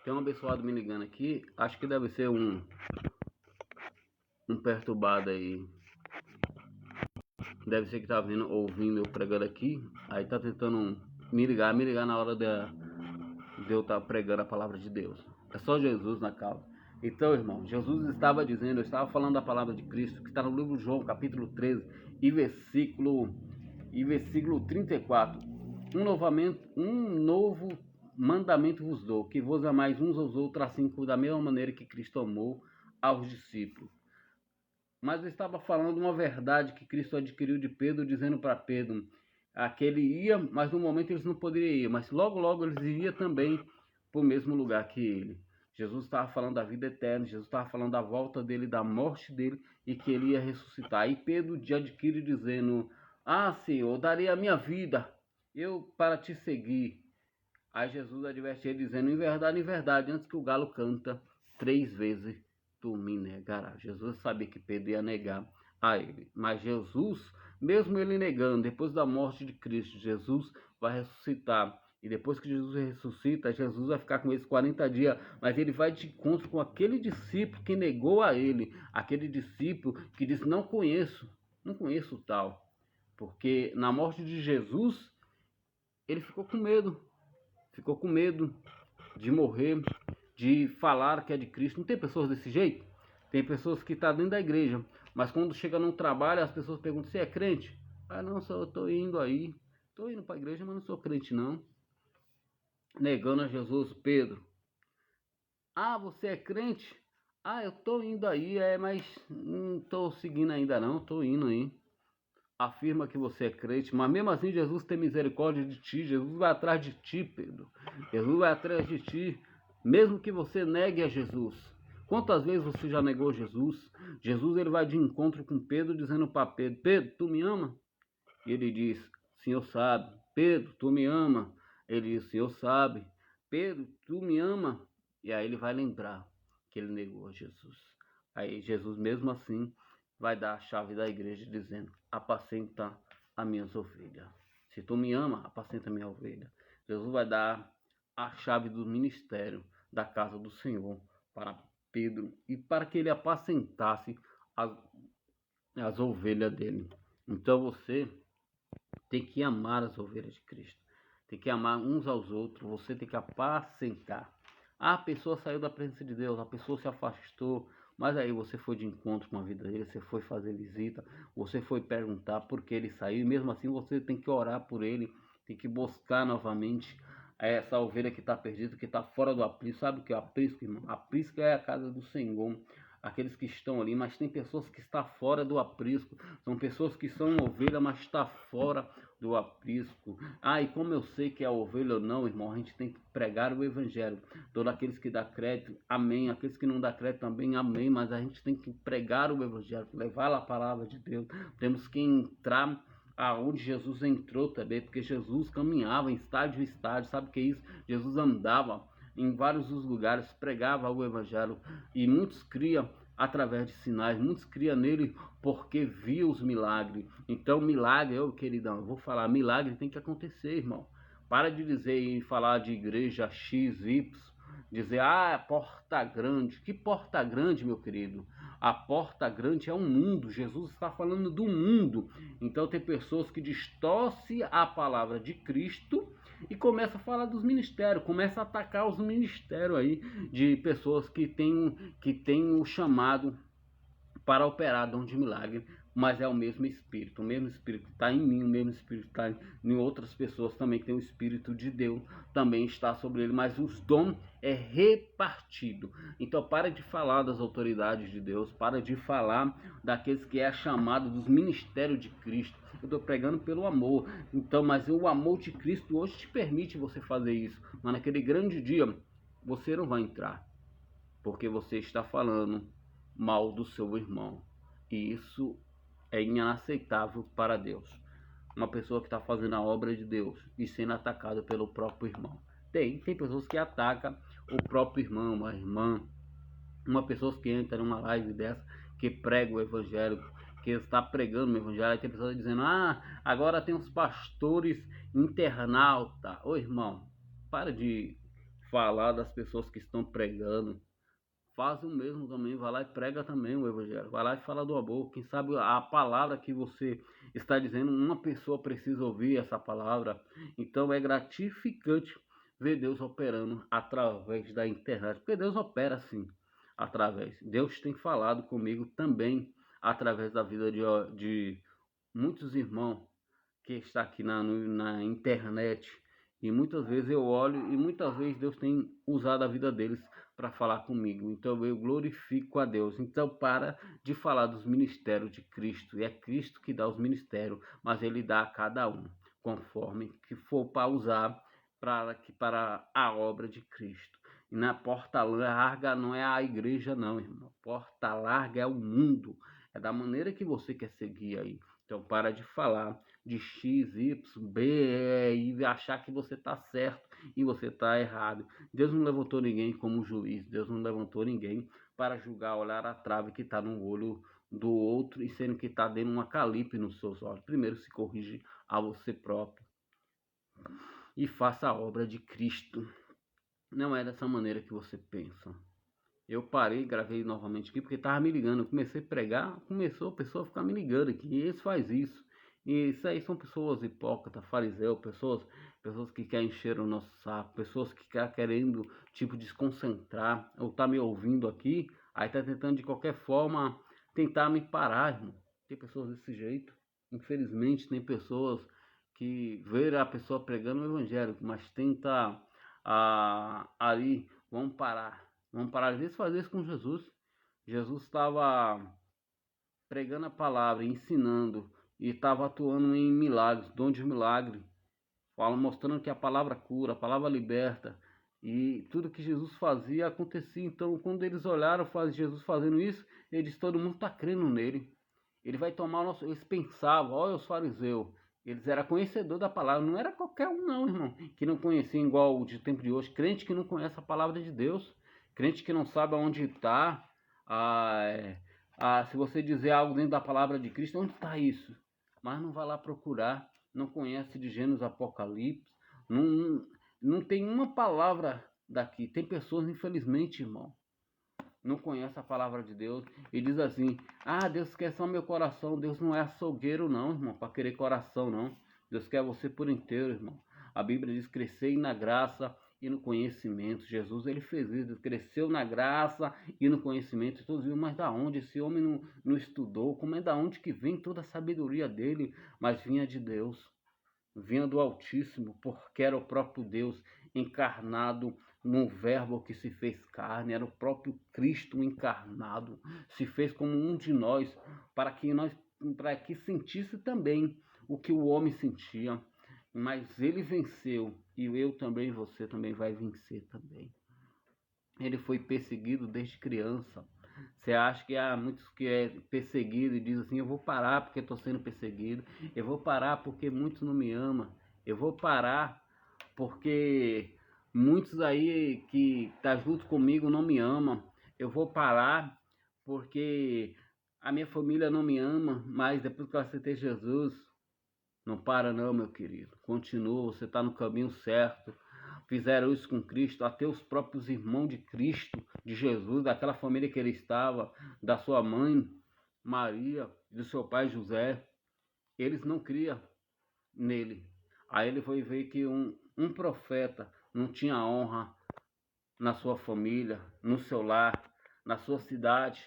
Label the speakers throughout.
Speaker 1: Tem um abençoado me ligando aqui. Acho que deve ser um perturbado aí. Deve ser que tá ouvindo eu pregando aqui. Aí tá tentando me ligar na hora de eu estar pregando a palavra de Deus. É só Jesus na causa. Então, irmão, Jesus estava dizendo, eu estava falando da palavra de Cristo, que está no livro de João, capítulo 13, e versículo 34. Um novo mandamento vos dou, que vos amais uns aos outros, assim como da mesma maneira que Cristo amou aos discípulos. Mas eu estava falando uma verdade que Cristo adquiriu de Pedro, dizendo para Pedro que ele ia, mas no momento eles não poderiam ir, mas logo logo eles iriam também para o mesmo lugar que ele. Jesus estava falando da vida eterna, Jesus estava falando da volta dele, da morte dele e que ele ia ressuscitar. E Pedro adquire dizendo: Senhor, eu darei a minha vida eu para te seguir. Aí Jesus adverte ele dizendo: em verdade, antes que o galo canta 3 vezes, tu me negarás. Jesus sabia que Pedro ia negar a ele, mas Jesus, mesmo ele negando, depois da morte de Cristo, Jesus vai ressuscitar. E depois que Jesus ressuscita, Jesus vai ficar com eles 40 dias, mas ele vai de encontro com aquele discípulo que negou a ele, aquele discípulo que disse: não conheço o tal. Porque na morte de Jesus, ele ficou com medo de morrer, de falar que é de Cristo. Não tem pessoas desse jeito? Tem pessoas que estão dentro da igreja, mas quando chega num trabalho, as pessoas perguntam: você é crente? Não, só eu estou indo aí. Estou indo para a igreja, mas não sou crente não. Negando a Jesus. Pedro: você é crente? Eu estou indo aí, mas não estou seguindo ainda não, estou indo aí. Afirma que você é crente, mas mesmo assim Jesus tem misericórdia de ti, Jesus vai atrás de ti, Pedro. Jesus vai atrás de ti, mesmo que você negue a Jesus. Quantas vezes você já negou Jesus? Jesus ele vai de encontro com Pedro, dizendo para Pedro: Pedro, tu me ama? E ele diz: Senhor sabe. Pedro, tu me ama? Ele diz: Senhor sabe. Pedro, tu me ama? E aí ele vai lembrar que ele negou a Jesus. Aí Jesus mesmo assim vai dar a chave da igreja dizendo: apacenta as minhas ovelhas. Se tu me ama, apacenta a minha ovelha. Jesus vai dar a chave do ministério da casa do Senhor para Pedro e para que ele apacentasse as ovelhas dele. Então você tem que amar as ovelhas de Cristo. Tem que amar uns aos outros. Você tem que apacentar. A pessoa saiu da presença de Deus, a pessoa se afastou, mas aí você foi de encontro com a vida dele, você foi fazer visita, você foi perguntar por que ele saiu, e mesmo assim você tem que orar por ele, tem que buscar novamente essa ovelha que está perdida, que está fora do aprisco. Sabe o que é aprisco, irmão? Aprisco é a casa do Senhor, aqueles que estão ali, mas tem pessoas que estão fora do aprisco, são pessoas que são ovelha, mas está fora do aprisco. E como eu sei que é ovelha ou não, irmão, a gente tem que pregar o evangelho. Todos aqueles que dão crédito, amém. Aqueles que não dão crédito também, amém. Mas a gente tem que pregar o evangelho, levar a palavra de Deus. Temos que entrar aonde Jesus entrou também, porque Jesus caminhava em estádio em estádio. Sabe o que é isso? Jesus andava em vários dos lugares, pregava o evangelho, e muitos criam através de sinais, muitos criam nele porque viu os milagres. Então milagre, queridão, eu vou falar, milagre tem que acontecer, irmão. Para de dizer e falar de igreja X, Y, dizer, porta grande. Que porta grande, meu querido? A porta grande é um mundo. Jesus está falando do mundo. Então tem pessoas que distorcem a palavra de Cristo e começa a falar dos ministérios, começa a atacar os ministérios aí de pessoas que têm o chamado para operar dom de milagre, mas é o mesmo Espírito que está em mim, o mesmo Espírito que está em outras pessoas também, que tem o Espírito de Deus, também está sobre ele, mas os dons é repartido. Então para de falar das autoridades de Deus, para de falar daqueles que é chamado dos ministérios de Cristo. Eu estou pregando pelo amor, então, mas o amor de Cristo hoje te permite você fazer isso, mas naquele grande dia você não vai entrar, porque você está falando mal do seu irmão. E isso é inaceitável para Deus. Uma pessoa que está fazendo a obra de Deus e sendo atacada pelo próprio irmão. Tem pessoas que atacam o próprio irmão, uma irmã, uma pessoa que entra numa live dessa, que prega o evangelho, que está pregando o evangelho, aí tem pessoas dizendo: agora tem uns pastores internauta. Ô irmão, para de falar das pessoas que estão pregando. Faz o mesmo também, vai lá e prega também o evangelho. Vai lá e fala do amor. Quem sabe a palavra que você está dizendo, uma pessoa precisa ouvir essa palavra. Então é gratificante ver Deus operando através da internet. Porque Deus opera assim, através. Deus tem falado comigo também através da vida de muitos irmãos que está aqui na internet. E muitas vezes eu olho e muitas vezes Deus tem usado a vida deles para falar comigo. Então eu glorifico a Deus. Então para de falar dos ministérios de Cristo. E é Cristo que dá os ministérios, mas Ele dá a cada um, conforme que for para usar para a obra de Cristo. E na porta larga não é a igreja não, irmão. Porta larga é o mundo. É da maneira que você quer seguir aí. Então para de falar de X, Y, B e achar que você está certo e você está errado. Deus não levantou ninguém como juiz. Deus não levantou ninguém para julgar, olhar a trave que está no olho do outro e sendo que está dando uma calipe nos seus olhos. Primeiro se corrige a você próprio e faça a obra de Cristo. Não é dessa maneira que você pensa. Eu parei, gravei novamente aqui porque estava me ligando. Eu comecei a pregar, começou a pessoa a ficar me ligando aqui. E esse faz isso. E isso aí são pessoas hipócritas, fariseus, pessoas que querem encher o nosso saco, pessoas que estão querendo, tipo, desconcentrar, ou tá me ouvindo aqui, aí tá tentando de qualquer forma tentar me parar, irmão. Tem pessoas desse jeito. Infelizmente, tem pessoas que veem a pessoa pregando o evangelho, mas tenta ali, vamos parar. Vamos parar, às vezes, fazer isso com Jesus. Jesus estava pregando a palavra, ensinando, e estava atuando em milagres, dom de milagre, mostrando que a palavra cura, a palavra liberta, e tudo que Jesus fazia acontecia. Então, quando eles olharam Jesus fazendo isso, eles disse, todo mundo está crendo nele. Ele vai tomar o nosso... Eles pensavam, olha os fariseus, eles eram conhecedores da palavra, não era qualquer um não, irmão, que não conhecia igual o de tempo de hoje, crente que não conhece a palavra de Deus, crente que não sabe aonde está, se você dizer algo dentro da palavra de Cristo, onde está isso? Mas não vai lá procurar, não conhece de Gênesis, Apocalipse, não tem uma palavra daqui. Tem pessoas, infelizmente, irmão, não conhece a palavra de Deus e diz assim, Deus quer só meu coração. Deus não é açougueiro não, irmão, para querer coração não. Deus quer você por inteiro, irmão. A Bíblia diz, crescer na graça e no conhecimento. Jesus, ele fez isso, ele cresceu na graça e no conhecimento. Todos viram, mas da onde? Esse homem não estudou? Como é da onde que vem toda a sabedoria dele? Mas vinha de Deus, vinha do Altíssimo, porque era o próprio Deus encarnado num verbo que se fez carne, era o próprio Cristo encarnado, se fez como um de nós, para que sentisse também o que o homem sentia. Mas ele venceu, e eu também, você também vai vencer também. Ele foi perseguido desde criança. Você acha que há muitos que é perseguido e diz assim, eu vou parar porque estou sendo perseguido, eu vou parar porque muitos não me amam, eu vou parar porque muitos aí que tá junto comigo não me amam, eu vou parar porque a minha família não me ama, mas depois que eu aceitei Jesus, não para não, meu querido, continua, você está no caminho certo. Fizeram isso com Cristo, até os próprios irmãos de Cristo, de Jesus, daquela família que ele estava, da sua mãe Maria, do seu pai José, eles não criam nele. Aí ele foi ver que um profeta não tinha honra na sua família, no seu lar, na sua cidade.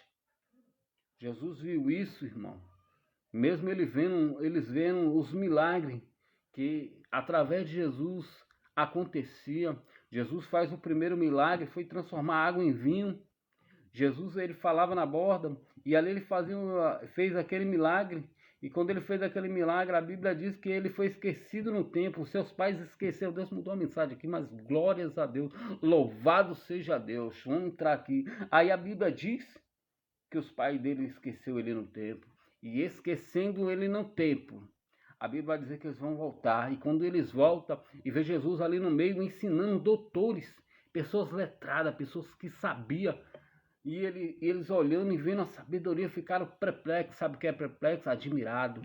Speaker 1: Jesus viu isso, irmão. Mesmo eles vendo os milagres que através de Jesus acontecia. Jesus faz o primeiro milagre, foi transformar água em vinho. Jesus, ele falava na borda e ali ele fez aquele milagre. E quando ele fez aquele milagre, a Bíblia diz que ele foi esquecido no templo. Seus pais esqueceram. Deus mudou a mensagem aqui, mas glórias a Deus. Louvado seja Deus. Vamos entrar aqui. Aí a Bíblia diz que os pais dele esqueceu ele no templo. E esquecendo ele no templo, a Bíblia vai dizer que eles vão voltar. E quando eles voltam e vê Jesus ali no meio ensinando doutores, pessoas letradas, pessoas que sabiam. E eles olhando e vendo a sabedoria ficaram perplexos. Sabe o que é perplexo? Admirado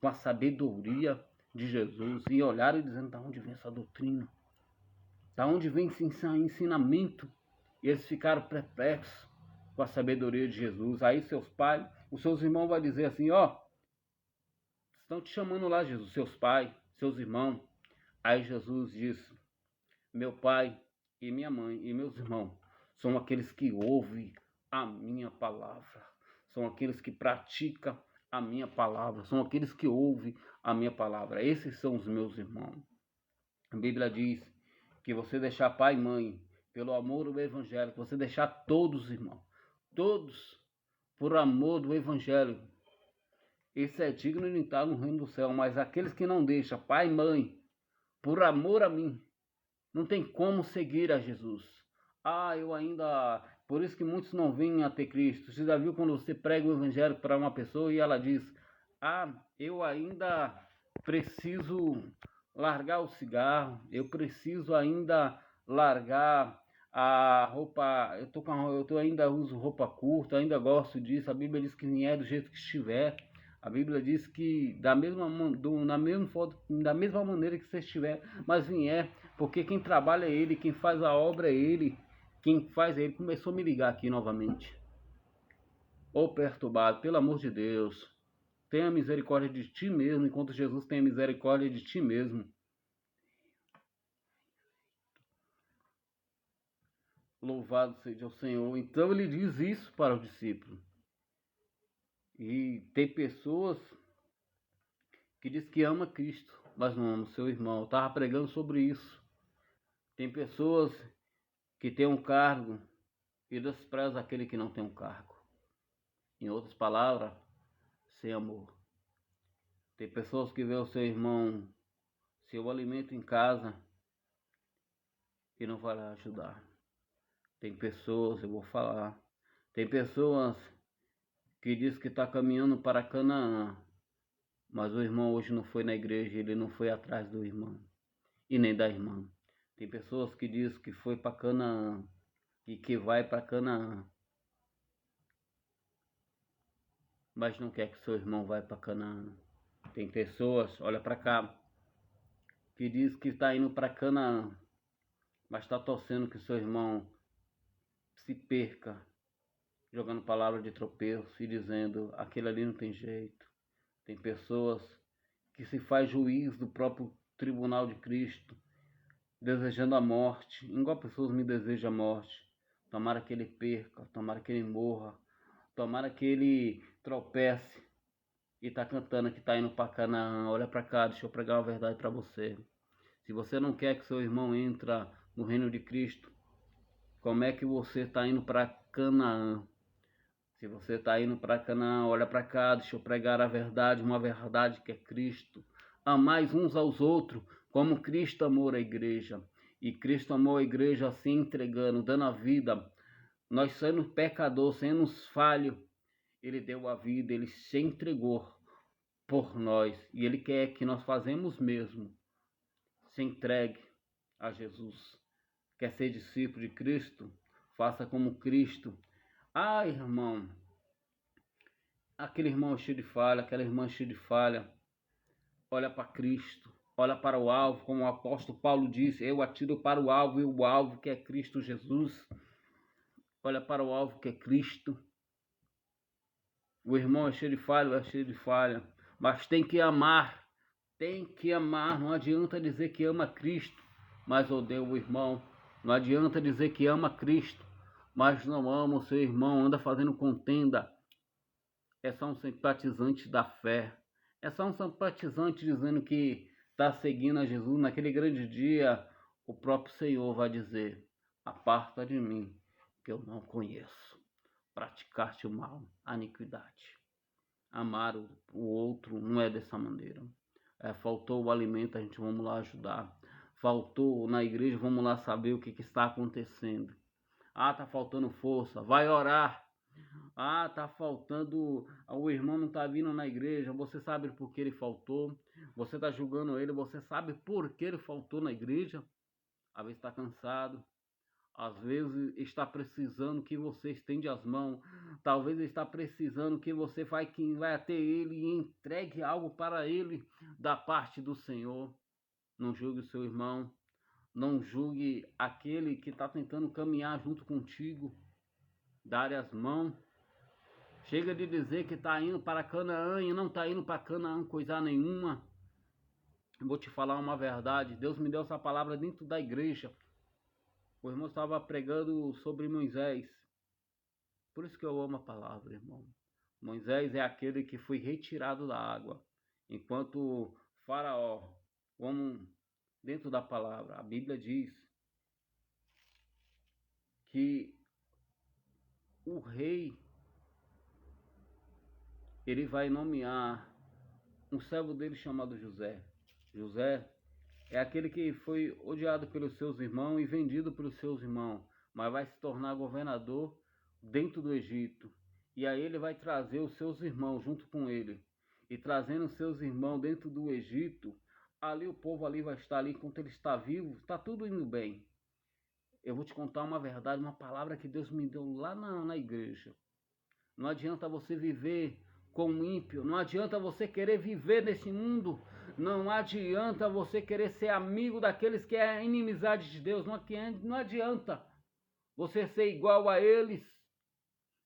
Speaker 1: com a sabedoria de Jesus. E olharam e dizendo, de onde vem essa doutrina? Da onde vem esse ensinamento? E eles ficaram perplexos com a sabedoria de Jesus. Aí seus pais, os seus irmãos vão dizer assim, ó, estão te chamando lá, Jesus, seus pais, seus irmãos. Aí Jesus disse, meu pai e minha mãe e meus irmãos são aqueles que ouvem a minha palavra. São aqueles que praticam a minha palavra. São aqueles que ouvem a minha palavra. Esses são os meus irmãos. A Bíblia diz que você deixar pai e mãe, pelo amor do evangelho, que você deixar todos, irmão, todos, por amor do evangelho, esse é digno de entrar no reino do céu. Mas aqueles que não deixam pai e mãe, por amor a mim, não tem como seguir a Jesus. Eu ainda... Por isso que muitos não vêm a ter Cristo. Você já viu quando você prega o evangelho para uma pessoa e ela diz, eu ainda preciso largar o cigarro, eu preciso ainda largar a roupa, eu ainda uso roupa curta, ainda gosto disso. A Bíblia diz que nem é do jeito que estiver. A Bíblia diz que da mesma maneira que você estiver, mas vier, porque quem trabalha é Ele, quem faz a obra é Ele, quem faz é Ele. Começou a me ligar aqui novamente. Ô perturbado, pelo amor de Deus, tenha misericórdia de ti mesmo, enquanto Jesus tem misericórdia de ti mesmo. Louvado seja o Senhor. Então ele diz isso para o discípulo. E tem pessoas que diz que ama Cristo, mas não ama o seu irmão. Eu estava pregando sobre isso. Tem pessoas que têm um cargo e desprezam aquele que não tem um cargo. Em outras palavras, sem amor. Tem pessoas que vê o seu irmão, seu alimento em casa e não vai lá ajudar. Tem pessoas, eu vou falar, tem pessoas que diz que está caminhando para Canaã, mas o irmão hoje não foi na igreja, ele não foi atrás do irmão e nem da irmã. Tem pessoas que diz que foi para Canaã e que vai para Canaã, mas não quer que seu irmão vá para Canaã. Tem pessoas, olha para cá, que diz que está indo para Canaã, mas está torcendo que seu irmão se perca, jogando palavras de tropeço e dizendo, aquele ali não tem jeito. Tem pessoas que se faz juiz do próprio tribunal de Cristo, desejando a morte, igual pessoas me desejam a morte. Tomara que ele perca, tomara que ele morra, tomara que ele tropece e tá cantando que tá indo para Canaã. Olha para cá, deixa eu pregar uma verdade para você. Se você não quer que seu irmão entre no reino de Cristo, como é que você está indo para Canaã? Se você está indo para Canaã, olha para cá, deixa eu pregar a verdade, uma verdade que é Cristo. Amais uns aos outros, como Cristo amou a igreja. E Cristo amou a igreja se entregando, dando a vida. Nós sendo pecador, sendo falho, Ele deu a vida, Ele se entregou por nós. E Ele quer que nós fazemos mesmo. Se entregue a Jesus. Quer ser discípulo de Cristo? Faça como Cristo. Irmão, aquele irmão cheio de falha, aquela irmã cheia de falha, olha para Cristo, olha para o alvo, como o apóstolo Paulo disse, eu atiro para o alvo, e o alvo que é Cristo Jesus. Olha para o alvo que é Cristo. O irmão é cheio de falha, mas tem que amar, não adianta dizer que ama Cristo, mas odeia o irmão, não adianta dizer que ama Cristo, mas não ama o seu irmão, anda fazendo contenda. É só um simpatizante da fé. É só um simpatizante dizendo que está seguindo a Jesus. Naquele grande dia, o próprio Senhor vai dizer, aparta de mim, que eu não conheço. Praticar-te o mal, a iniquidade. Amar o outro não é dessa maneira. Faltou o alimento, a gente vamos lá ajudar. Faltou na igreja, vamos lá saber o que está acontecendo. Tá faltando força, vai orar. Tá faltando, o irmão não tá vindo na igreja, você sabe por que ele faltou, você tá julgando ele, você sabe por que ele faltou na igreja. Às vezes está cansado, às vezes está precisando que você estende as mãos, talvez está precisando que você vai até ele e entregue algo para ele da parte do Senhor. Não julgue o seu irmão, Não julgue aquele que está tentando caminhar junto contigo, dar as mãos. Chega de dizer que está indo para Canaã e não está indo para Canaã coisa nenhuma. Eu vou te falar uma verdade. Deus me deu essa palavra dentro da igreja. O irmão estava pregando sobre Moisés. Por isso que eu amo a palavra, irmão. Moisés é aquele que foi retirado da água. Enquanto Faraó, como dentro da palavra, a Bíblia diz que o rei, ele vai nomear um servo dele chamado José. José é aquele que foi odiado pelos seus irmãos e vendido pelos seus irmãos, mas vai se tornar governador dentro do Egito. E aí ele vai trazer os seus irmãos junto com ele. E trazendo os seus irmãos dentro do Egito, ali o povo ali vai estar ali, enquanto ele está vivo, está tudo indo bem. Eu vou te contar uma verdade, uma palavra que Deus me deu lá na igreja. Não adianta você viver como ímpio, não adianta você querer viver nesse mundo, não adianta você querer ser amigo daqueles que é a inimizade de Deus, não adianta você ser igual a eles,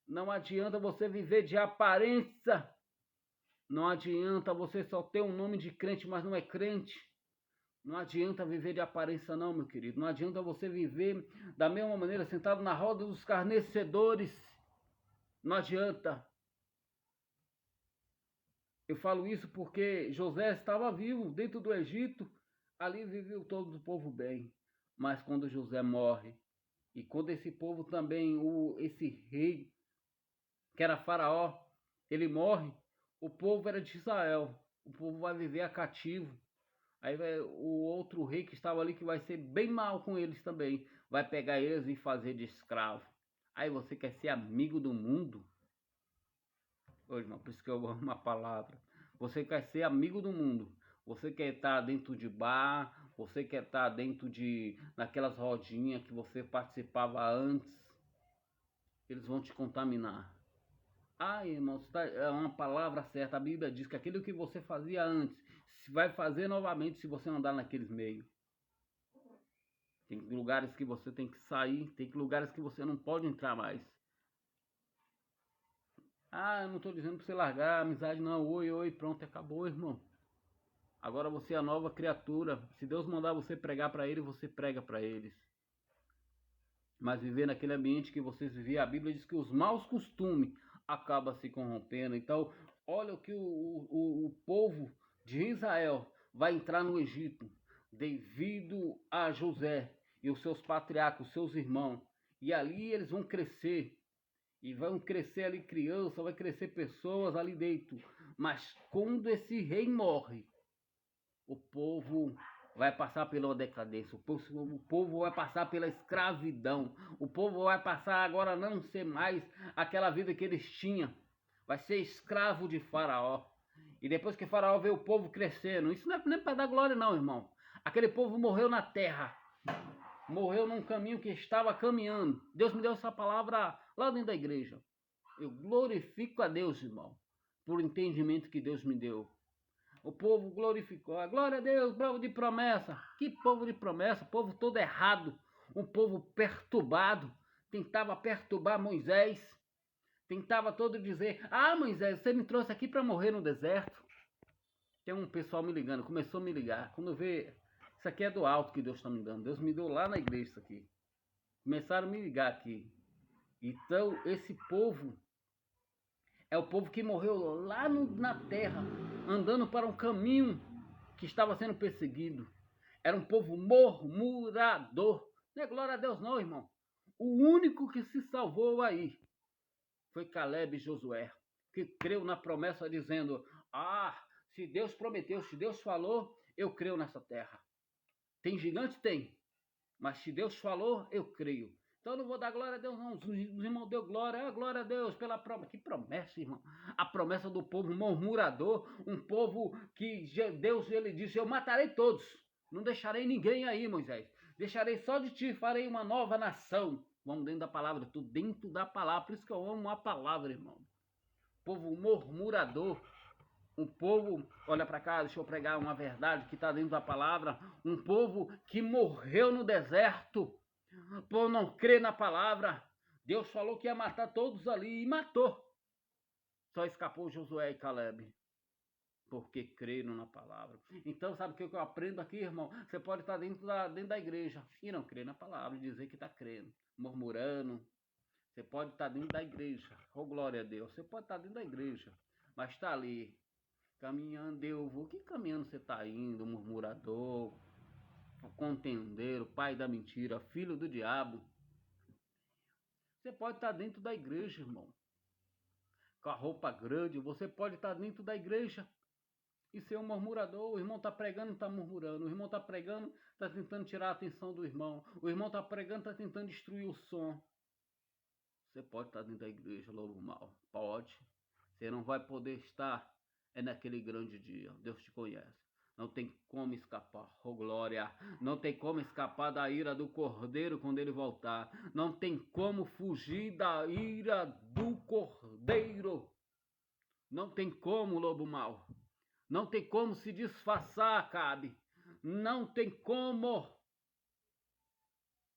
Speaker 1: não adianta você viver de aparência, não adianta você só ter um nome de crente, mas não é crente. Não adianta viver de aparência não, meu querido. Não adianta você viver da mesma maneira, sentado na roda dos escarnecedores. Não adianta. Eu falo isso porque José estava vivo dentro do Egito. Ali viveu todo o povo bem. Mas quando José morre, e quando esse povo também, esse rei, que era Faraó, ele morre, o povo era de Israel. O povo vai viver a cativo. Aí vai o outro rei que estava ali, que vai ser bem mal com eles também, vai pegar eles e fazer de escravo. Aí você quer ser amigo do mundo? Ô, irmão, por isso que eu amo a palavra. Você quer ser amigo do mundo. Você quer estar dentro de bar, você quer estar dentro de naquelas rodinhas que você participava antes. Eles vão te contaminar. Ah, irmão, é uma palavra certa. A Bíblia diz que aquilo que você fazia antes, vai fazer novamente se você andar naqueles meios. Tem lugares que você tem que sair, tem lugares que você não pode entrar mais. Ah, eu não estou dizendo para você largar a amizade, não. Oi, pronto, acabou, irmão. Agora você é a nova criatura. Se Deus mandar você pregar para ele, você prega para eles. Mas viver naquele ambiente que vocês viviam, a Bíblia diz que os maus costumes acabam se corrompendo. Então, olha o que o povo de Israel vai entrar no Egito devido a José e os seus patriarcas, os seus irmãos. E ali eles vão crescer. E vão crescer ali crianças, vai crescer pessoas ali dentro. Mas quando esse rei morre, o povo vai passar pela decadência, o povo vai passar pela escravidão, o povo vai passar agora a não ser mais aquela vida que eles tinham, vai ser escravo de Faraó. E depois que Faraó vê o povo crescendo, isso não é nem para dar glória não, irmão. Aquele povo morreu na terra, morreu num caminho que estava caminhando. Deus me deu essa palavra lá dentro da igreja. Eu glorifico a Deus, irmão, por entendimento que Deus me deu. O povo glorificou. A glória a Deus, povo de promessa. Que povo de promessa? Povo todo errado. Um povo perturbado. Tentava perturbar Moisés. Tentava todo dizer: ah, Moisés, você me trouxe aqui para morrer no deserto. Tem um pessoal me ligando. Começou a me ligar. Quando vê, isso aqui é do alto que Deus está me dando. Deus me deu lá na igreja isso aqui. Começaram a me ligar aqui. Então, esse povo é o povo que morreu lá na terra, andando para um caminho que estava sendo perseguido. Era um povo murmurador. Não é glória a Deus não, irmão. O único que se salvou aí foi Caleb e Josué, que creu na promessa dizendo: ah, se Deus prometeu, se Deus falou, eu creio nessa terra. Tem gigante? Tem. Mas se Deus falou, eu creio. Então eu não vou dar glória a Deus não. Os irmãos deu glória. Glória a Deus pela promessa. Que promessa, irmão? A promessa do povo murmurador. Um povo que Deus, ele disse: eu matarei todos. Não deixarei ninguém aí, Moisés. Deixarei só de ti, farei uma nova nação. Vamos dentro da palavra. Estou dentro da palavra. Por isso que eu amo a palavra, irmão. Povo murmurador. Um povo, olha para cá, deixa eu pregar uma verdade que está dentro da palavra. Um povo que morreu no deserto por não crer na palavra. Deus falou que ia matar todos ali e matou. Só escapou Josué e Caleb, porque creram na palavra. Então, sabe o que eu aprendo aqui, irmão? Você pode estar dentro da igreja e não crer na palavra, e dizer que está crendo, murmurando. Você pode estar dentro da igreja, oh glória a Deus. Você pode estar dentro da igreja, mas está ali, caminhando, eu vou. Que caminhando você está indo, murmurador, contendeiro, pai da mentira, filho do diabo? Você pode estar dentro da igreja, irmão, com a roupa grande. Você pode estar dentro da igreja e ser um murmurador. O irmão está pregando, está murmurando. O irmão está pregando, está tentando tirar a atenção do irmão. O irmão está pregando, está tentando destruir o som. Você pode estar dentro da igreja, lobo mau. Pode. Você não vai poder estar naquele grande dia. Deus te conhece. Não tem como escapar, oh glória. Não tem como escapar da ira do Cordeiro quando ele voltar. Não tem como fugir da ira do Cordeiro. Não tem como, lobo mau. Não tem como se disfarçar, Acabe. Não tem como.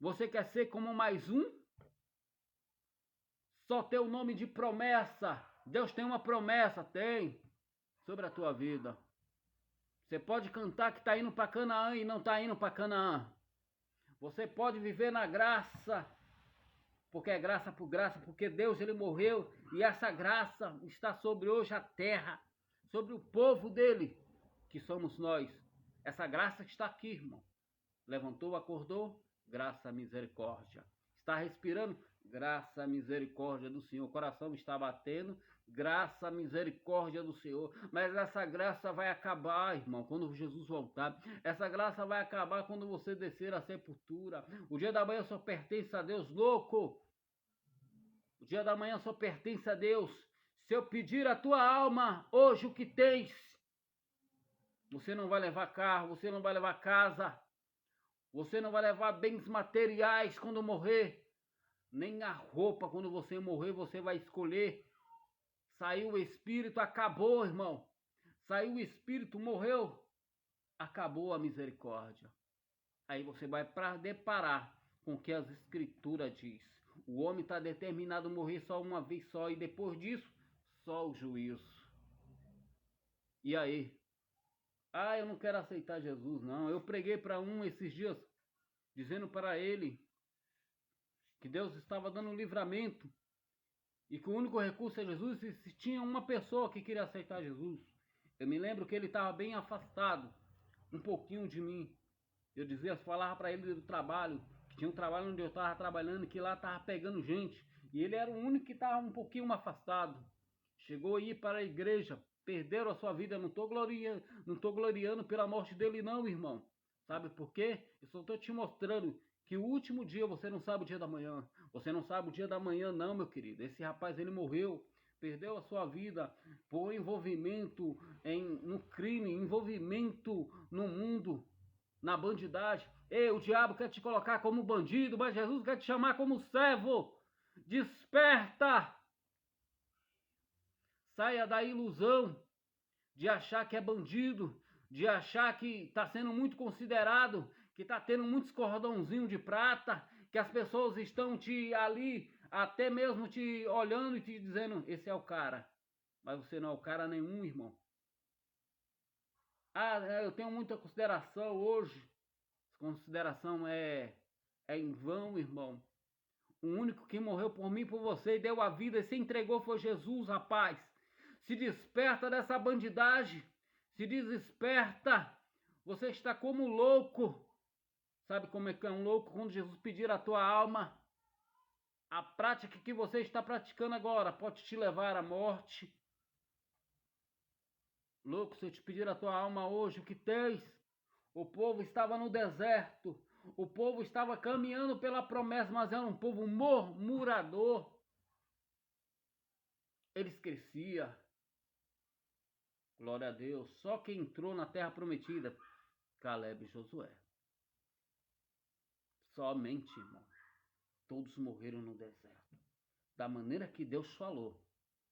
Speaker 1: Você quer ser como mais um? Só ter o nome de promessa. Deus tem uma promessa, tem, sobre a tua vida. Você pode cantar que está indo para Canaã e não está indo para Canaã. Você pode viver na graça, porque é graça por graça, porque Deus ele morreu e essa graça está sobre hoje a terra, sobre o povo dele, que somos nós. Essa graça está aqui, irmão. Levantou, acordou, graça, misericórdia. Está respirando, graça, misericórdia do Senhor. O coração está batendo, graça, misericórdia do Senhor. Mas essa graça vai acabar, irmão, quando Jesus voltar. Essa graça vai acabar quando você descer à sepultura. O dia da manhã só pertence a Deus, louco. O dia da manhã só pertence a Deus. Se eu pedir a tua alma, hoje o que tens? Você não vai levar carro, você não vai levar casa. Você não vai levar bens materiais quando morrer. Nem a roupa quando você morrer você vai escolher. Saiu o espírito, acabou, irmão. Saiu o espírito, morreu. Acabou a misericórdia. Aí você vai deparar com o que as escrituras diz. O homem está determinado a morrer só uma vez só. E depois disso, só o juízo. E aí? Ah, eu não quero aceitar Jesus, não. Eu preguei para um esses dias, dizendo para ele que Deus estava dando um livramento e que o único recurso é Jesus e se tinha uma pessoa que queria aceitar Jesus. Eu me lembro que ele estava bem afastado, um pouquinho de mim. Eu dizia, falava para ele do trabalho, que tinha um trabalho onde eu estava trabalhando, que lá estava pegando gente. E ele era o único que estava um pouquinho afastado. Chegou a ir para a igreja, perderam a sua vida. Não estou gloriando pela morte dele não, irmão. Sabe por quê? Eu só estou te mostrando que o último dia você não sabe o dia da manhã. Você não sabe o dia da manhã não, meu querido. Esse rapaz, ele morreu, perdeu a sua vida por envolvimento no crime, envolvimento no mundo, na bandidagem. Ei, o diabo quer te colocar como bandido, mas Jesus quer te chamar como servo. Desperta! Saia da ilusão de achar que é bandido, de achar que está sendo muito considerado, que está tendo muitos cordãozinhos de prata, que as pessoas estão te ali, até mesmo te olhando e te dizendo, esse é o cara. Mas você não é o cara nenhum, irmão. Ah, eu tenho muita consideração hoje. Consideração é em vão, irmão. O único que morreu por mim, por você, e deu a vida e se entregou foi Jesus, rapaz. Se desperta dessa bandidagem. Se desperta. Você está como louco. Sabe como é que é um louco? Quando Jesus pedir a tua alma, a prática que você está praticando agora pode te levar à morte. Louco, se eu te pedir a tua alma hoje, o que tens? O povo estava no deserto. O povo estava caminhando pela promessa, mas era um povo murmurador. Eles cresciam. Glória a Deus. Só quem entrou na terra prometida, Caleb e Josué. Somente, irmão. Todos morreram no deserto. Da maneira que Deus falou.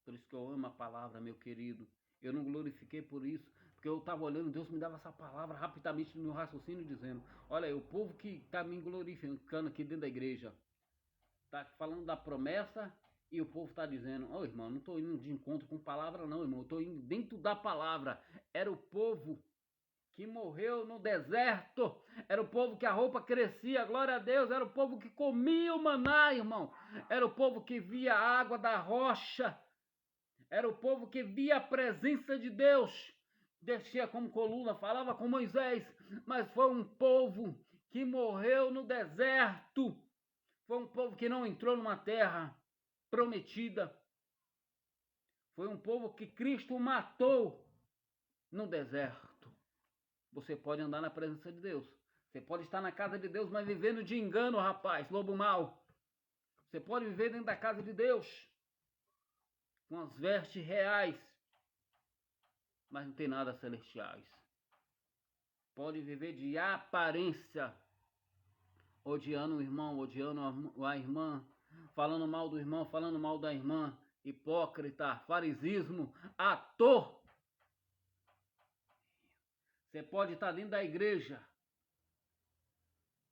Speaker 1: Por isso que eu amo a palavra, meu querido. Eu não glorifiquei por isso, porque eu estava olhando, Deus me dava essa palavra rapidamente no meu raciocínio, dizendo: olha, o povo que está me glorificando aqui dentro da igreja, está falando da promessa, e o povo está dizendo: ô irmão, não estou indo de encontro com palavra não, irmão, eu estou indo dentro da palavra. Era o povo que morreu no deserto, era o povo que a roupa crescia, glória a Deus, era o povo que comia o maná, irmão, era o povo que via a água da rocha, era o povo que via a presença de Deus, descia como coluna, falava com Moisés, mas foi um povo que morreu no deserto, foi um povo que não entrou numa terra prometida, foi um povo que Cristo matou no deserto. Você pode andar na presença de Deus. Você pode estar na casa de Deus, mas vivendo de engano, rapaz, lobo mau. Você pode viver dentro da casa de Deus, com as vestes reais, mas não tem nada celestiais. Pode viver de aparência, odiando o irmão, odiando a irmã, falando mal do irmão, falando mal da irmã, hipócrita, farisismo, ator. Você pode estar dentro da igreja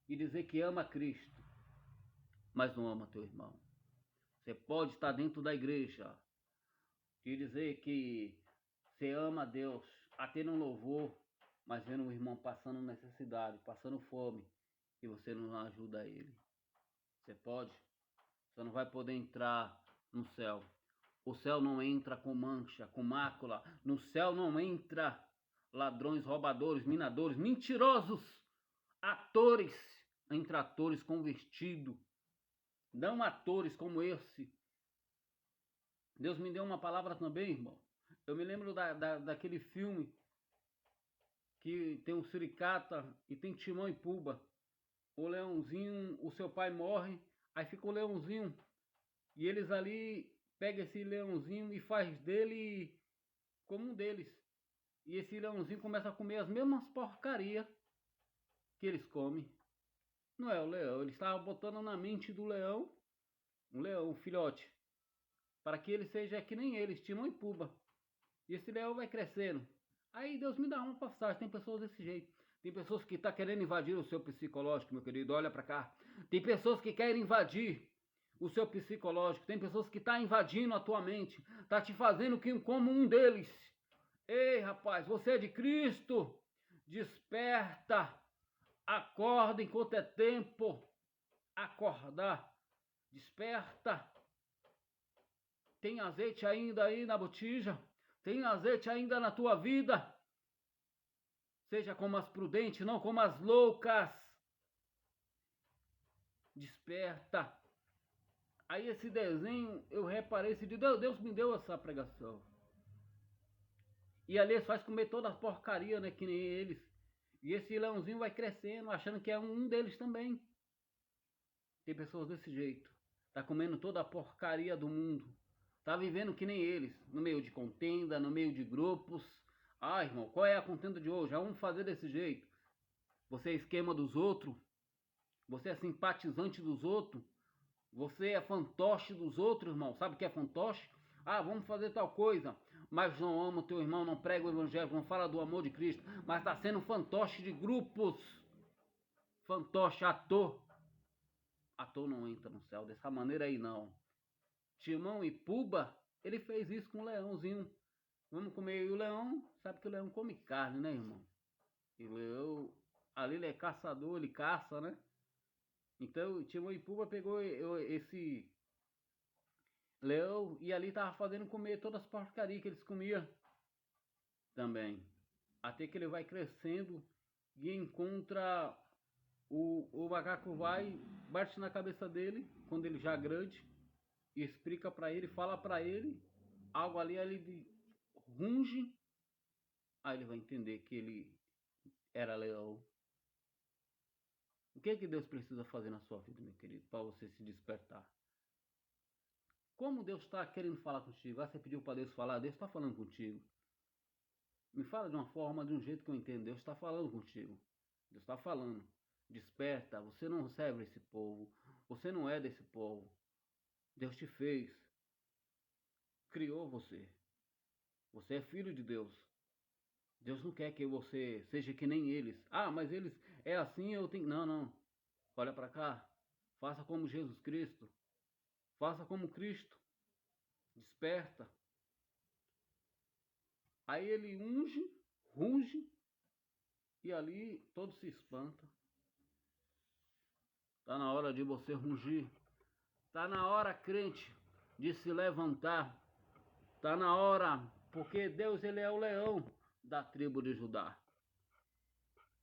Speaker 1: e dizer que ama Cristo, mas não ama teu irmão. Você pode estar dentro da igreja e dizer que você ama a Deus, até no louvor, mas vendo um irmão passando necessidade, passando fome, e você não ajuda ele. Você pode? Você não vai poder entrar no céu. O céu não entra com mancha, com mácula. No céu não entra ladrões, roubadores, minadores, mentirosos, atores. Entra atores com vestido. Não atores como esse. Deus me deu uma palavra também, irmão. Eu me lembro daquele filme que tem um suricata e tem Timão e Pumba. O leãozinho, o seu pai morre, aí fica o leãozinho. E eles ali pegam esse leãozinho e faz dele como um deles. E esse leãozinho começa a comer as mesmas porcarias que eles comem. Não é o leão, ele estava botando na mente do leão, um leão, um filhote, para que ele seja que nem eles, Timão e Pumba. E esse leão vai crescendo. Aí Deus me dá uma passagem, tem pessoas desse jeito. Tem pessoas que estão querendo invadir o seu psicológico, meu querido, olha para cá. Tem pessoas que querem invadir o seu psicológico. Tem pessoas que estão invadindo a tua mente, tá te fazendo como um deles. Ei, rapaz, você é de Cristo. Desperta. Acorda enquanto é tempo. Acordar. Desperta. Tem azeite ainda aí na botija? Tem azeite ainda na tua vida? Seja como as prudentes, não como as loucas. Desperta. Aí esse desenho, eu reparei, Deus me deu essa pregação. E ali eles faz comer toda a porcaria, né, que nem eles. E esse leãozinho vai crescendo, achando que é um deles também. Tem pessoas desse jeito. Tá comendo toda a porcaria do mundo. Tá vivendo que nem eles, no meio de contenda, no meio de grupos. Ah, irmão, qual é a contenda de hoje? Vamos fazer desse jeito. Você é esquema dos outros? Você é simpatizante dos outros? Você é fantoche dos outros, irmão? Sabe o que é fantoche? Ah, vamos fazer tal coisa, mas não ama o teu irmão, não prega o evangelho, não fala do amor de Cristo, mas está sendo fantoche de grupos. Fantoche, ator. Ator não entra no céu dessa maneira aí, não. Timão e Pumba, ele fez isso com o leãozinho. Vamos comer. E o leão, sabe que o leão come carne, né, irmão? E o leão, ali ele é caçador, ele caça, né? Então, o Timão e Pumba pegou esse leão e ali tava fazendo comer todas as porcarias que eles comiam também. Até que ele vai crescendo e encontra o macaco vai, bate na cabeça dele, quando ele já é grande, e explica para ele, fala para ele, algo ali, ele runge, aí ele vai entender que ele era leão. O que é que Deus precisa fazer na sua vida, meu querido, para você se despertar? Como Deus está querendo falar contigo? Ah, você pediu para Deus falar, Deus está falando contigo. Me fala de uma forma, de um jeito que eu entendo. Deus está falando contigo. Deus está falando. Desperta, você não serve esse povo. Você não é desse povo. Deus te fez. Criou você. Você é filho de Deus. Deus não quer que você seja que nem eles. Ah, mas eles é assim, eu tenho. Não, não. Olha para cá. Faça como Jesus Cristo. Faça como Cristo. Desperta. Aí ele runge, e ali todo se espanta. Está na hora de você rungir. Está na hora, crente, de se levantar. Está na hora, porque Deus ele é o leão da tribo de Judá.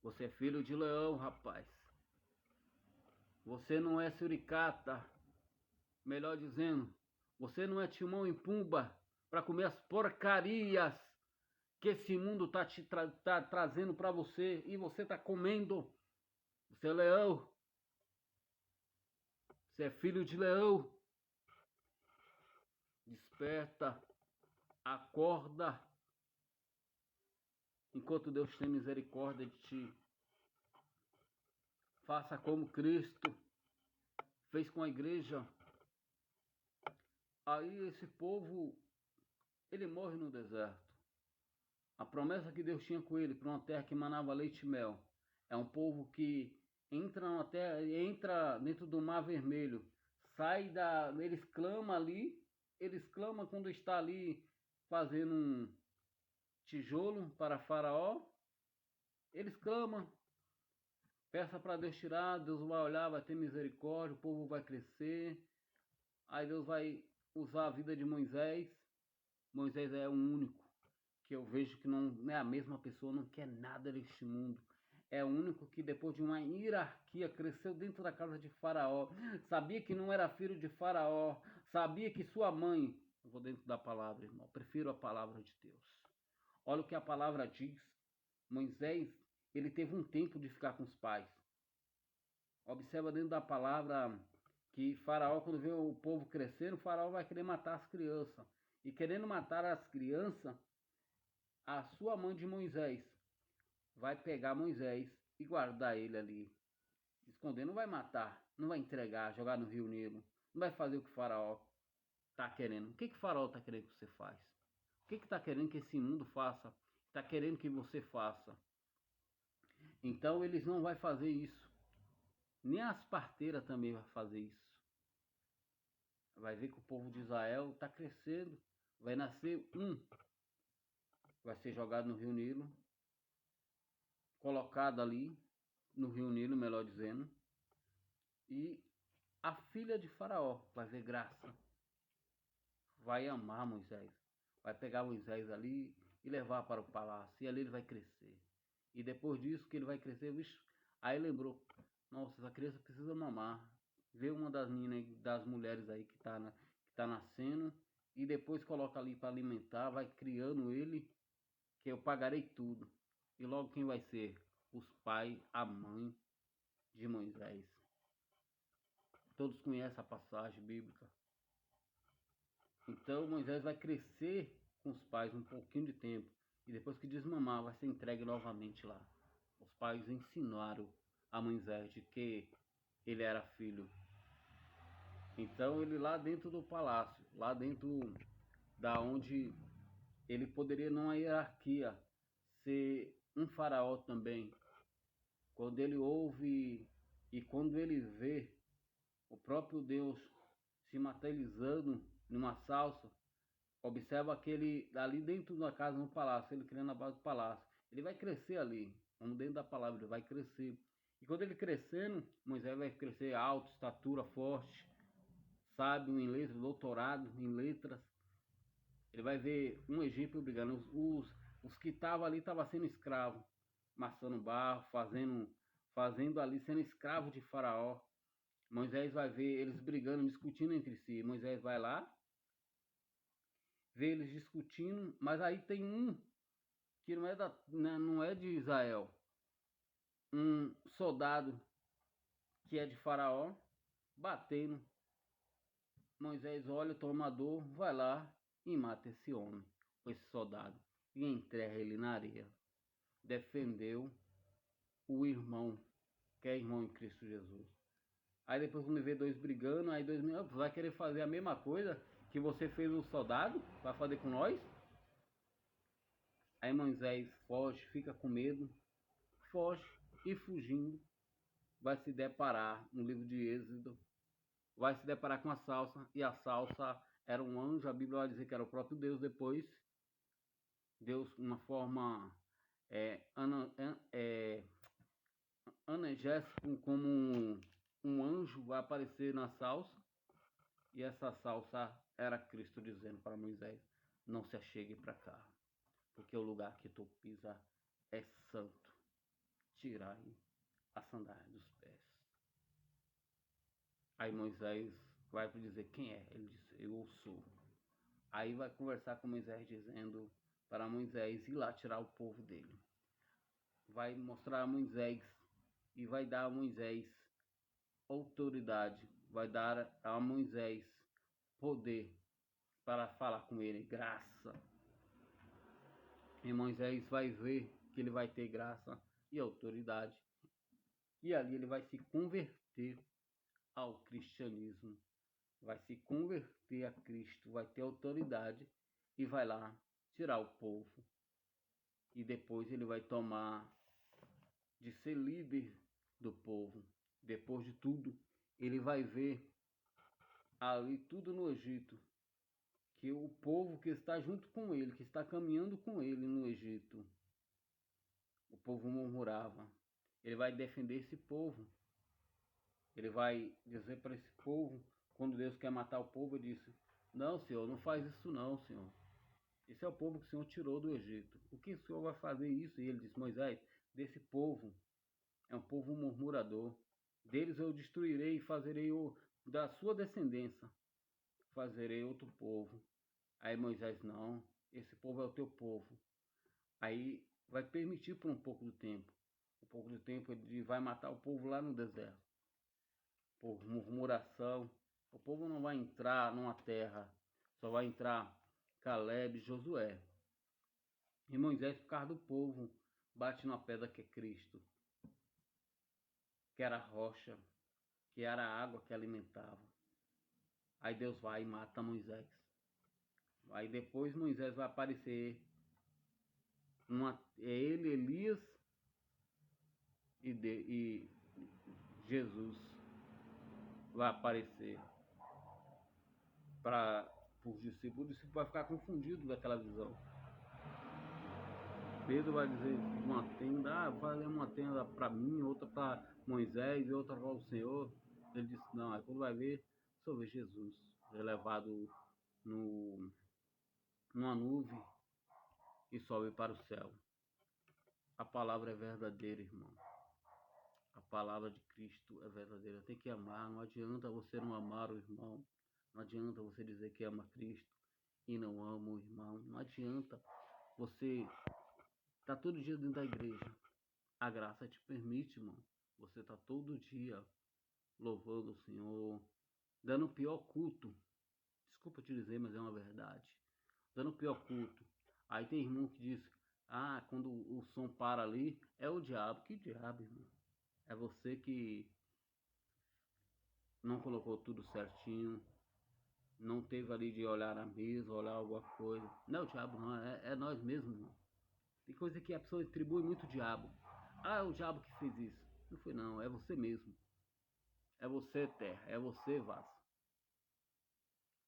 Speaker 1: Você é filho de leão, rapaz. Você não é suricata. Melhor dizendo, você não é Timão e Pumba para comer as porcarias que esse mundo tá trazendo para você e você tá comendo. Você é leão. Você é filho de leão. Desperta, acorda, enquanto Deus tem misericórdia de ti. Faça como Cristo fez com a igreja. Aí esse povo, ele morre no deserto. A promessa que Deus tinha com ele para uma terra que manava leite e mel. É um povo que entra na terra, entra dentro do Mar Vermelho, eles clamam ali, eles clamam quando está ali fazendo um tijolo para Faraó, eles clamam, peça para Deus tirar, Deus vai olhar, vai ter misericórdia, o povo vai crescer, aí Deus vai usar a vida de Moisés. Moisés é o único que eu vejo que não é a mesma pessoa, não quer nada deste mundo. É o único que depois de uma hierarquia cresceu dentro da casa de Faraó, sabia que não era filho de Faraó, sabia que sua mãe, eu vou dentro da palavra, irmão, prefiro a palavra de Deus. Olha o que a palavra diz. Moisés, ele teve um tempo de ficar com os pais. Observa dentro da palavra que Faraó, quando vê o povo crescendo, Faraó vai querer matar as crianças. E querendo matar as crianças, a sua mãe de Moisés vai pegar Moisés e guardar ele ali. Esconder, não vai matar, não vai entregar, jogar no rio Nilo. Não vai fazer o que Faraó está querendo. O que Faraó está querendo que você faça? O que está querendo que esse mundo faça? Está querendo que você faça? Então eles não vão fazer isso. Nem as parteiras também vai fazer isso. Vai ver que o povo de Israel está crescendo. Vai nascer um. Vai ser jogado no rio Nilo. Colocado ali no rio Nilo, melhor dizendo. E a filha de Faraó vai ver graça. Vai amar Moisés. Vai pegar Moisés ali e levar para o palácio. E ali ele vai crescer. E depois disso que ele vai crescer, bicho, aí lembrou, nossa, essa criança precisa mamar. Vê uma das meninas, das mulheres aí que tá nascendo e depois coloca ali para alimentar, vai criando ele, que eu pagarei tudo. E logo quem vai ser? Os pais, a mãe de Moisés. Todos conhecem a passagem bíblica. Então Moisés vai crescer com os pais um pouquinho de tempo. E depois que desmamar, vai ser entregue novamente lá. Os pais ensinaram a Moisés de que ele era filho. Então ele lá dentro do palácio, lá dentro da onde ele poderia numa hierarquia ser um faraó também. Quando ele ouve e quando ele vê o próprio Deus se materializando numa salsa, observa aquele ali dentro da casa, no palácio, ele criando a base do palácio. Ele vai crescer ali, vamos dentro da palavra, ele vai crescer. E quando ele crescendo, Moisés vai crescer alto, estatura forte, sábio em letras, doutorado em letras. Ele vai ver um egípcio brigando. Os que estavam ali estavam sendo escravos, amassando barro, fazendo ali, sendo escravo de Faraó. Moisés vai ver eles brigando, discutindo entre si. Moisés vai lá, vê eles discutindo, mas aí tem um que não é de Israel, um soldado que é de Faraó, batendo. Moisés olha o tomador, vai lá e mata esse homem, esse soldado, e enterra ele na areia. Defendeu o irmão, que é irmão em Cristo Jesus. Aí depois quando vê dois brigando, aí dois vai querer fazer a mesma coisa que você fez o soldado, vai fazer com nós? Aí Moisés foge, fica com medo, foge e fugindo vai se deparar no livro de Êxodo, vai se deparar com a salsa, e a salsa era um anjo, a Bíblia vai dizer que era o próprio Deus depois. Deus, uma forma é, angélico, como um anjo vai aparecer na salsa, e essa salsa era Cristo dizendo para Moisés: não se achegue para cá, porque o lugar que tu pisa é santo. Tirai a sandália dos pés. Aí Moisés vai para dizer quem é. Ele diz: eu sou. Aí vai conversar com Moisés dizendo para Moisés ir lá tirar o povo dele. Vai mostrar a Moisés e vai dar a Moisés autoridade, vai dar a Moisés poder para falar com ele, graça. E Moisés vai ver que ele vai ter graça e autoridade. E ali ele vai se converter ao cristianismo, vai se converter a Cristo, vai ter autoridade e vai lá tirar o povo. E depois ele vai tomar de ser líder do povo. Depois de tudo, ele vai ver ali tudo no Egito, que o povo que está junto com ele, que está caminhando com ele no Egito, o povo murmurava. Ele vai defender esse povo. Ele vai dizer para esse povo, quando Deus quer matar o povo, ele disse: não, Senhor, não faz isso não, Senhor. Esse é o povo que o Senhor tirou do Egito. O que o Senhor vai fazer isso? E ele disse: Moisés, desse povo é um povo murmurador. Deles eu destruirei e fazerei da sua descendência, fazerei outro povo. Aí Moisés: não, esse povo é o teu povo. Aí vai permitir por um pouco do tempo. Um pouco do tempo ele vai matar o povo lá no deserto. Por murmuração. O povo não vai entrar numa terra. Só vai entrar Caleb e Josué. E Moisés, por causa do povo, bate na pedra que é Cristo, que era a rocha, que era a água que alimentava. Aí Deus vai e mata Moisés. Aí depois Moisés vai aparecer. É ele, Elias e Jesus vai aparecer para os discípulos. O discípulo vai ficar confundido daquela visão. Pedro vai dizer uma tenda, vou fazer uma tenda para mim, outra para Moisés e outra para o Senhor. Ele disse: não, aí quando vai ver, só vê Jesus elevado numa nuvem e sobe para o céu. A palavra é verdadeira, irmão. A palavra de Cristo é verdadeira. Tem que amar. Não adianta você não amar o irmão. Não adianta você dizer que ama Cristo e não ama o irmão. Não adianta você estar todo dia dentro da igreja. A graça te permite, irmão. Você está todo dia louvando o Senhor, dando o pior culto. Desculpa te dizer, mas é uma verdade. Dando o pior culto. Aí tem irmão que diz: ah, quando o som para ali, é o diabo. Que diabo, irmão? É você que não colocou tudo certinho, não teve ali de olhar a mesa, olhar alguma coisa. Não é o diabo, não, é nós mesmos, irmão. Tem coisa que a pessoa atribui muito o diabo. Ah, é o diabo que fez isso. Não foi não, é você mesmo. É você, terra, é você, vaso,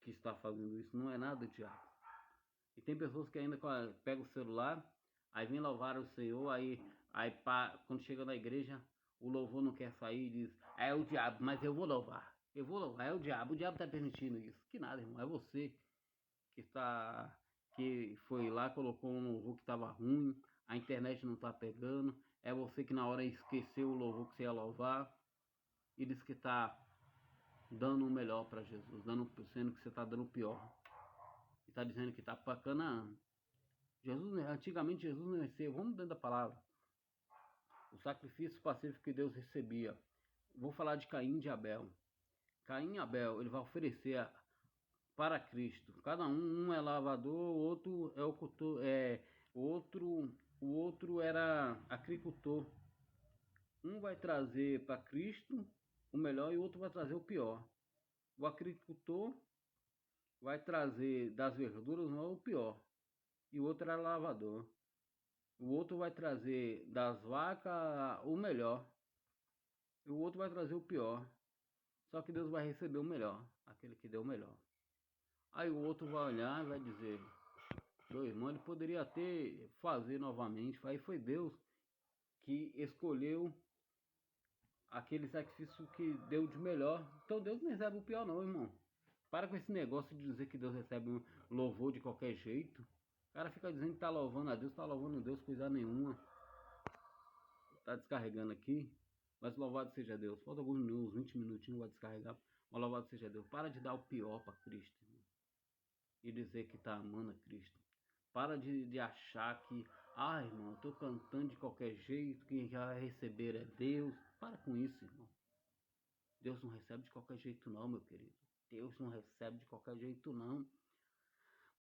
Speaker 1: que está fazendo isso. Não é nada do diabo. E tem pessoas que ainda pegam o celular, aí vem louvar o Senhor, quando chega na igreja, o louvor não quer sair e diz: é o diabo, mas eu vou louvar. Eu vou louvar, é o diabo está permitindo isso. Que nada, irmão, é você que foi lá, colocou um louvor que estava ruim, a internet não está pegando, é você que na hora esqueceu o louvor que você ia louvar e diz que está dando o melhor para Jesus, sendo que você está dando o pior. E está dizendo que está para Canaã. Antigamente Jesus não recebia, vamos dentro da palavra, o sacrifício pacífico que Deus recebia. Vou falar de Caim e de Abel. Caim e Abel, ele vai oferecer para Cristo. Cada um é lavador, o outro é ocultor, o outro era agricultor. Um vai trazer para Cristo o melhor e o outro vai trazer o pior. O agricultor vai trazer das verduras não o pior e o outro era lavador. O outro vai trazer das vacas o melhor. E o outro vai trazer o pior. Só que Deus vai receber o melhor, aquele que deu o melhor. Aí o outro vai olhar e vai dizer: meu irmão, ele poderia ter fazer novamente. Aí foi Deus que escolheu aquele sacrifício que deu de melhor. Então Deus não recebe o pior não, irmão. Para com esse negócio de dizer que Deus recebe um louvor de qualquer jeito. O cara fica dizendo que tá louvando a Deus, tá louvando a Deus coisa nenhuma. Tá descarregando aqui. Mas louvado seja Deus. Falta alguns minutos, 20 minutinhos vai descarregar. Mas louvado seja Deus. Para de dar o pior para Cristo, irmão. E dizer que tá amando a Cristo. Para de achar que, irmão, eu tô cantando de qualquer jeito, quem já vai receber é Deus. Para com isso, irmão. Deus não recebe de qualquer jeito não, meu querido. Deus não recebe de qualquer jeito não.